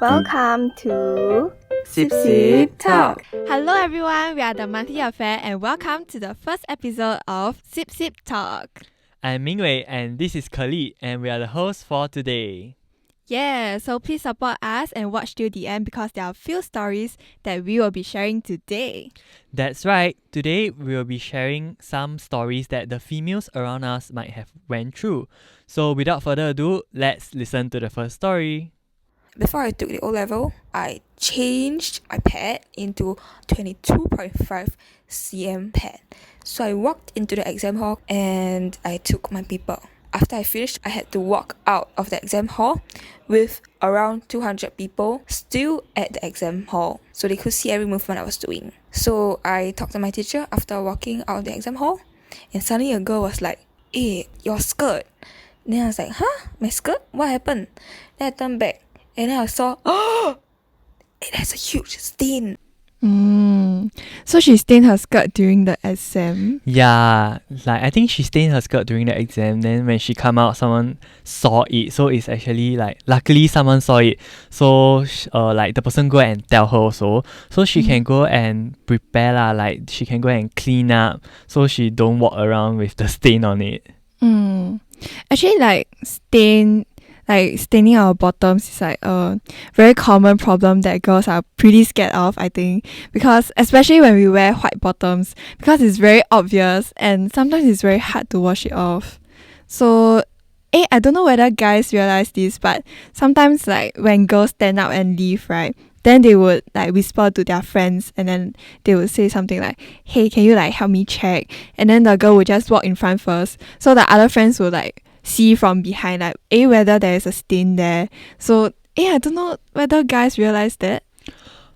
Welcome to Sip Sip Talk. Hello everyone, we are the Monthly Affair and welcome to the first episode of Sip Sip Talk. I'm Mingwei and this is Khalid and we are the hosts for today. Yeah, so please support us and watch till the end because there are a few stories that we will be sharing today. That's right, today we will be sharing some stories that the females around us might have went through. So without further ado, let's listen to the first story. Before I took the O-level, I changed my pad into 22.5 cm pad. So I walked into the exam hall and I took my paper. After I finished, I had to walk out of the exam hall with around 200 people still at the exam hall. So they could see every movement I was doing. So I talked to my teacher after walking out of the exam hall. And suddenly a girl was like, "Hey, your skirt." Then I was like, "Huh? My skirt? What happened?" Then I turned back. And then I saw, it has a huge stain. So she stained her skirt during the exam. Yeah, like I think she stained her skirt during the exam. Then when she come out, someone saw it. So it's actually like, luckily someone saw it. So like the person go and tell her also. So she can go and prepare lah. Like she can go and clean up. So she don't walk around with the stain on it. Actually, staining our bottoms is like a very common problem that girls are pretty scared of, I think, because especially when we wear white bottoms, because it's very obvious and sometimes it's very hard to wash it off. So I don't know whether guys realize this, but sometimes like when girls stand up and leave, right, then they would like whisper to their friends and then they would say something like, "Hey, can you like help me check?" And then the girl would just walk in front first, so the other friends would like see from behind like whether there is a stain there. So I don't know whether guys realize that.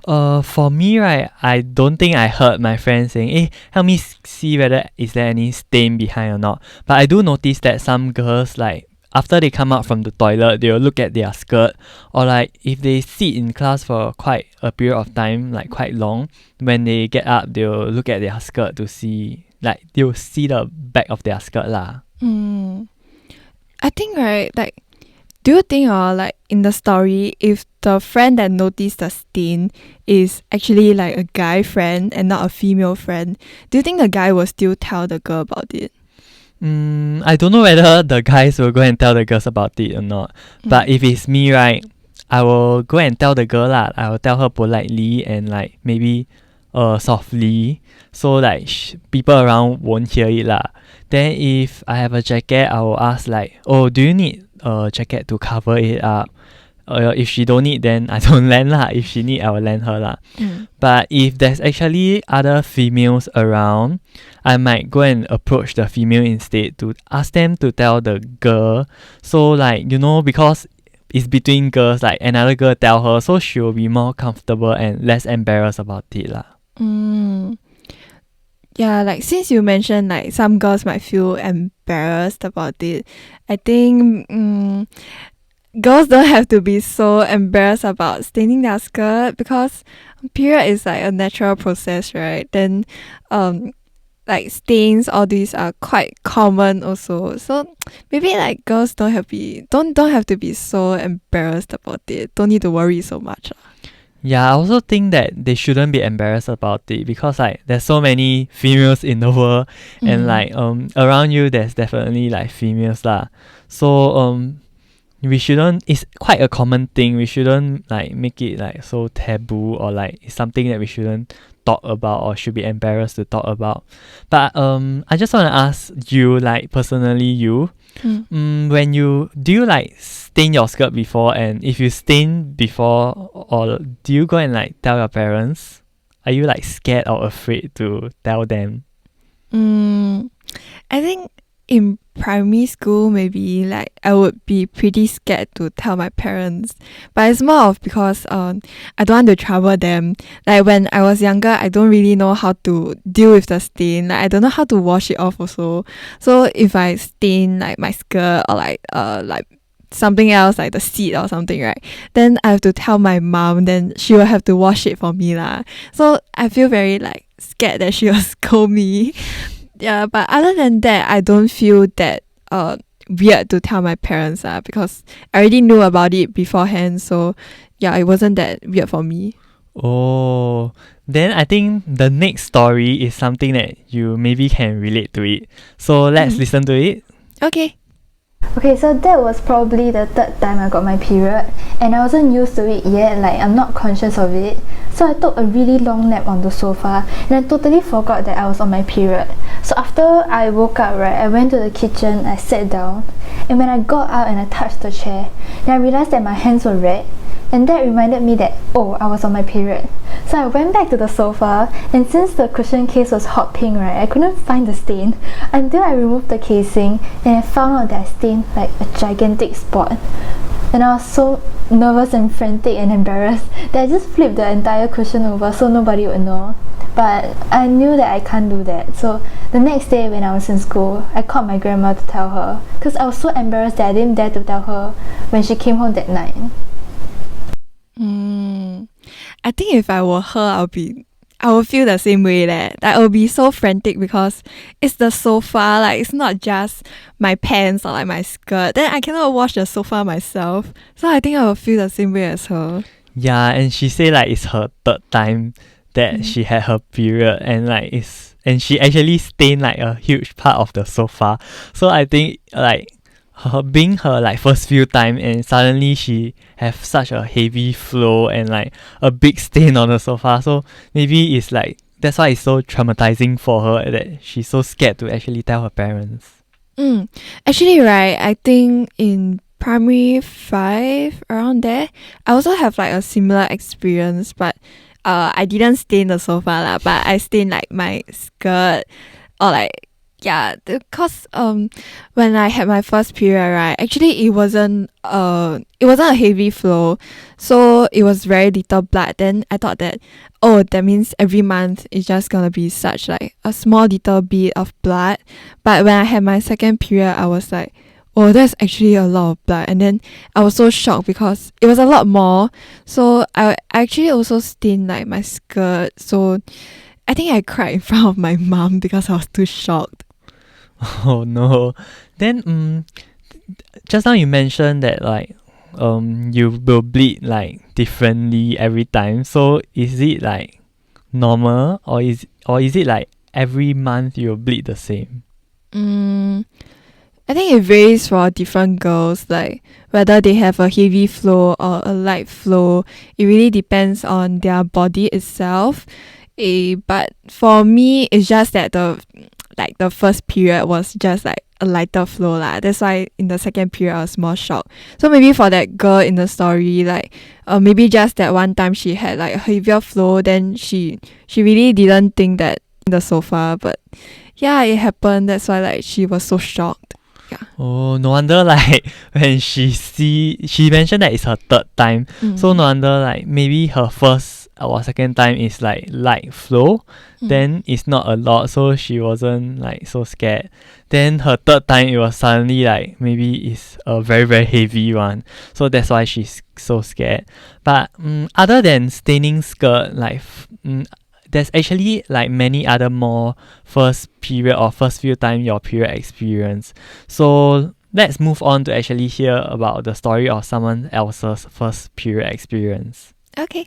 For me, right, I don't think I heard my friend saying, help me see whether is there any stain behind or not. But I do notice that some girls, like, after they come out from the toilet, they'll look at their skirt, or like if they sit in class for quite a period of time, like quite long, when they get up, they'll look at their skirt to see, like, they'll see the back of their skirt lah. I think, right, like, do you think like in the story, if the friend that noticed the stain is actually like a guy friend and not a female friend, do you think the guy will still tell the girl about it? I don't know whether the guys will go and tell the girls about it or not. But if it's me, right, I will go and tell the girl lah. I will tell her politely and like maybe softly, so like people around won't hear it lah. Then if I have a jacket, I will ask like, "Oh, do you need a jacket to cover it up?" If she don't need, then I don't lend lah. If she need, I will lend her lah. But if there's actually other females around, I might go and approach the female instead to ask them to tell the girl. So like, you know, because it's between girls, like another girl tell her, so she will be more comfortable and less embarrassed about it lah. Yeah, like since you mentioned like some girls might feel embarrassed about it, I think girls don't have to be so embarrassed about staining their skirt because period is like a natural process, right? Then like stains, all these are quite common also. So maybe like girls don't have to be so embarrassed about it. Don't need to worry so much. Yeah, I also think that they shouldn't be embarrassed about it because like there's so many females in the world and like around you there's definitely like females lah. So we shouldn't, it's quite a common thing. We shouldn't like make it like so taboo or like it's something that we shouldn't talk about or should be embarrassed to talk about. But I just want to ask you, like personally you, when do you like stain your skirt before, and if you stain before, or do you go and like tell your parents? Are you like scared or afraid to tell them? I think in primary school, maybe like I would be pretty scared to tell my parents, but it's more of because I don't want to trouble them. Like when I was younger, I don't really know how to deal with the stain. Like I don't know how to wash it off also. So if I stain like my skirt or like something else like the seat or something, right, then I have to tell my mom, then she will have to wash it for me lah. So I feel very like scared that she will scold me. Yeah, but other than that, I don't feel that weird to tell my parents because I already knew about it beforehand. So yeah, it wasn't that weird for me. Oh, then I think the next story is something that you maybe can relate to it. So let's listen to it. Okay. Okay, so that was probably the third time I got my period, and I wasn't used to it yet, like I'm not conscious of it. So I took a really long nap on the sofa, and I totally forgot that I was on my period. So after I woke up, right, I went to the kitchen, I sat down, and when I got out and I touched the chair, then I realized that my hands were red, and that reminded me that, oh, I was on my period. So I went back to the sofa, and since the cushion case was hot pink, right, I couldn't find the stain until I removed the casing, and I found out that I stained like a gigantic spot. And I was so nervous and frantic and embarrassed that I just flipped the entire cushion over so nobody would know. But I knew that I can't do that. So the next day when I was in school, I called my grandma to tell her, because I was so embarrassed that I didn't dare to tell her when she came home that night. I think if I were her, I would feel the same way that I will be so frantic because it's the sofa, like it's not just my pants or like my skirt. Then I cannot wash the sofa myself. So I think I will feel the same way as her. Yeah, and she say like it's her third time that she had her period, and and she actually stained like a huge part of the sofa. So I think like her being her like first few time, and suddenly she have such a heavy flow and like a big stain on the sofa. So maybe it's like that's why it's so traumatizing for her that she's so scared to actually tell her parents. Actually, right, I think in primary 5 around there, I also have like a similar experience, but I didn't stain the sofa lah, but I stained like my skirt or like because when I had my first period, right, actually it wasn't a heavy flow, so it was very little blood. Then I thought that, oh, that means every month it's just gonna be such like a small little bit of blood. But when I had my second period, I was like, oh, that's actually a lot of blood. And then I was so shocked because it was a lot more. So I actually also stained like my skirt. So I think I cried in front of my mom because I was too shocked. Oh no. Then just now you mentioned that like you will bleed like differently every time. So is it like normal, or is it like every month you'll bleed the same? I think it varies for different girls, like whether they have a heavy flow or a light flow. It really depends on their body itself. But for me, it's just that the first period was just like a lighter flow lah. That's why in the second period I was more shocked. So maybe for that girl in the story, like maybe just that one time she had like a heavier flow, then she really didn't think that in the sofa. But yeah, it happened. That's why like she was so shocked. Yeah. Oh, no wonder like when she mentioned that it's her third time. So no wonder like maybe her first or second time is like light flow, then it's not a lot, so she wasn't like so scared. Then her third time it was suddenly like maybe it's a very very heavy one, so that's why she's so scared. But other than staining skirt, like there's actually like many other more first period or first few time your period experience. So let's move on to actually hear about the story of someone else's first period experience. Okay.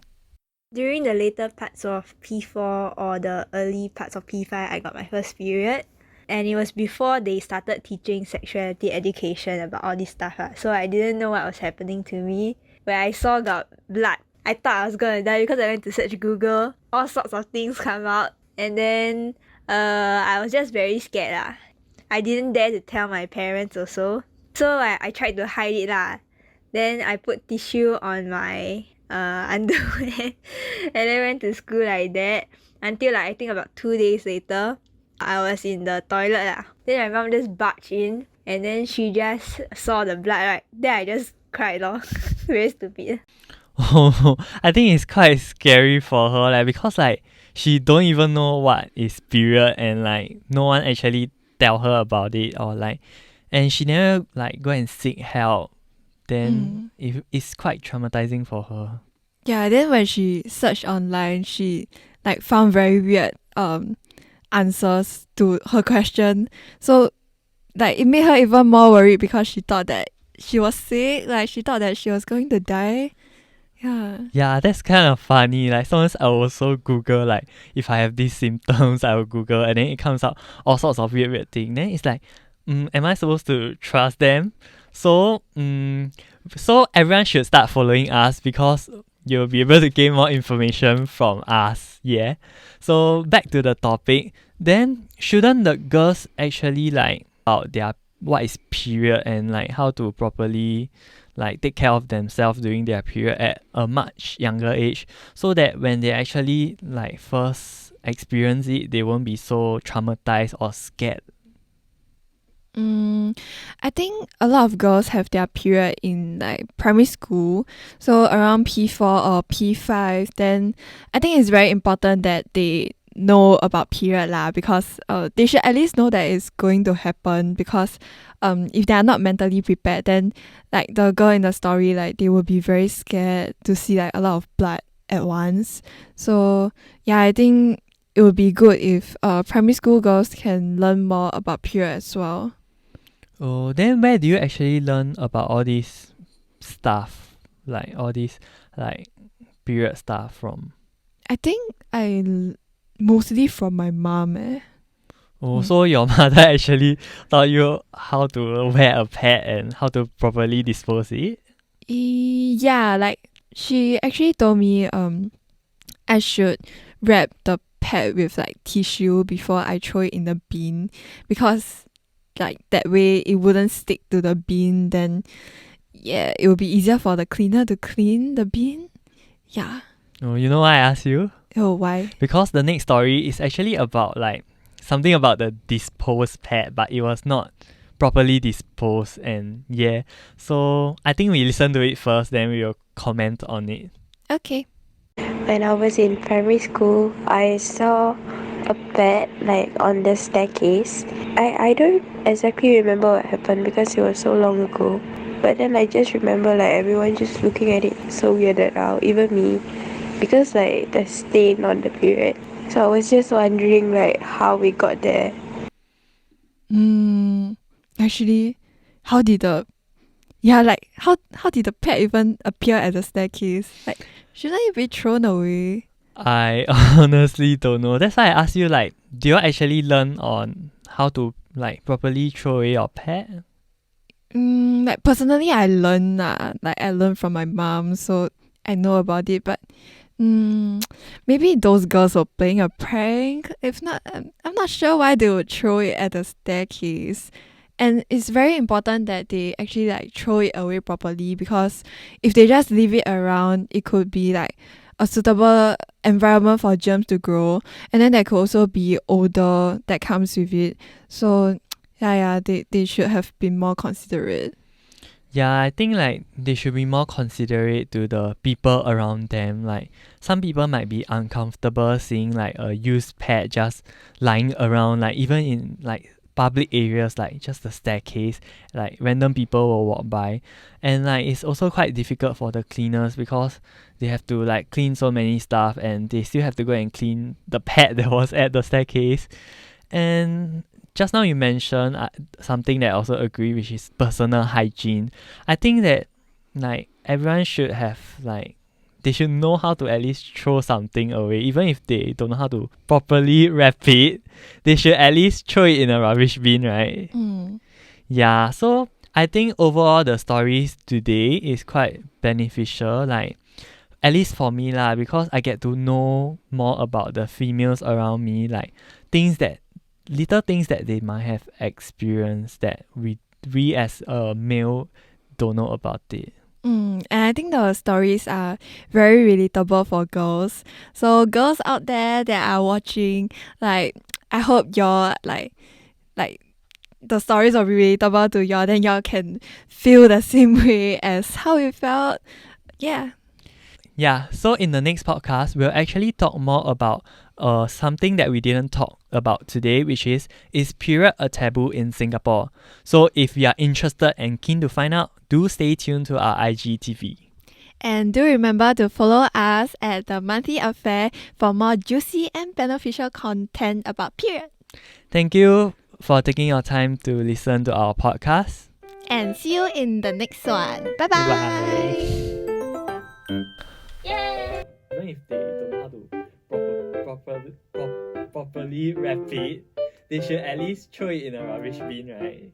During the later parts of P4 or the early parts of P5, I got my first period. And it was before they started teaching sexuality education about all this stuff. So I didn't know what was happening to me. When I saw got blood, I thought I was gonna die because I went to search Google. All sorts of things come out. And then I was just very scared lah. I didn't dare to tell my parents also. So I tried to hide it lah. Then I put tissue on my underwear and then went to school like that until like I think about 2 days later I was in the toilet lah. Then my mom just barged in and then she just saw the blood, right? Then I just cried lor. Very stupid. Oh, I think it's quite scary for her like, because like she don't even know what is period, and like no one actually tell her about it, or like, and she never like go and seek help. Then it's quite traumatizing for her. Yeah, then when she searched online, she like found very weird answers to her question. So like it made her even more worried because she thought that she was sick, like she thought that she was going to die. Yeah. Yeah, that's kind of funny. Like sometimes I will also Google like if I have these symptoms, I will Google and then it comes out all sorts of weird things. Then it's like, am I supposed to trust them? So everyone should start following us because you'll be able to gain more information from us. Yeah. So back to the topic. Then shouldn't the girls actually like about their what is period and like how to properly like take care of themselves during their period at a much younger age, so that when they actually like first experience it, they won't be so traumatized or scared? I think a lot of girls have their period in like primary school, so around P4 or P5. Then I think it's very important that they know about period lah, because they should at least know that it's going to happen, because if they are not mentally prepared, then like the girl in the story, like they will be very scared to see like a lot of blood at once. So yeah, I think it would be good if primary school girls can learn more about period as well. Oh, then where do you actually learn about all this stuff, like all this like period stuff from? I think mostly from my mom. Oh, so your mother actually taught you how to wear a pad and how to properly dispose it? Yeah, like she actually told me I should wrap the pad with like tissue before I throw it in the bin, because like that way it wouldn't stick to the bin, then yeah, it will be easier for the cleaner to clean the bin. Yeah. Oh, you know why I asked you? Oh, why? Because the next story is actually about like something about the disposed pad, but it was not properly disposed, and yeah. So I think we listen to it first, then we will comment on it. Okay. When I was in primary school, I saw a pad like on the staircase. I don't exactly remember what happened because it was so long ago. But then I just remember like everyone just looking at it so weirded out, even me, because like the stain on the period. So I was just wondering like how we got there. Actually, how did the pad even appear at the staircase? Like, shouldn't it be thrown away? I honestly don't know. That's why I asked you, like, do you actually learn on how to like properly throw away your pet? Like personally, I learned from my mom, so I know about it. But maybe those girls were playing a prank. If not, I'm not sure why they would throw it at the staircase. And it's very important that they actually like throw it away properly, because if they just leave it around, it could be like a suitable environment for germs to grow, and then there could also be odor that comes with it. So they should have been more considerate. Yeah, I think like they should be more considerate to the people around them. Like some people might be uncomfortable seeing like a used pad just lying around, like even in like public areas, like just the staircase, like random people will walk by. And like it's also quite difficult for the cleaners because they have to like clean so many stuff, and they still have to go and clean the pad that was at the staircase. And just now you mentioned something that I also agree, which is personal hygiene. I think that like everyone should have like, they should know how to at least throw something away. Even if they don't know how to properly wrap it, they should at least throw it in a rubbish bin, right? Yeah, so I think overall the stories today is quite beneficial, like at least for me lah, because I get to know more about the females around me, like little things that they might have experienced that we as a male don't know about it. And I think the stories are very relatable for girls. So girls out there that are watching, like I hope y'all like the stories will be relatable to y'all. Then y'all can feel the same way as how we felt. Yeah. Yeah, so in the next podcast, we'll actually talk more about something that we didn't talk about today, which is period a taboo in Singapore? So if you are interested and keen to find out, do stay tuned to our IGTV. And do remember to follow us at The Monthly Affair for more juicy and beneficial content about period. Thank you for taking your time to listen to our podcast. And see you in the next one. Bye Bye. bye. Even if they don't know how to properly wrap it, they should at least throw it in a rubbish bin, right?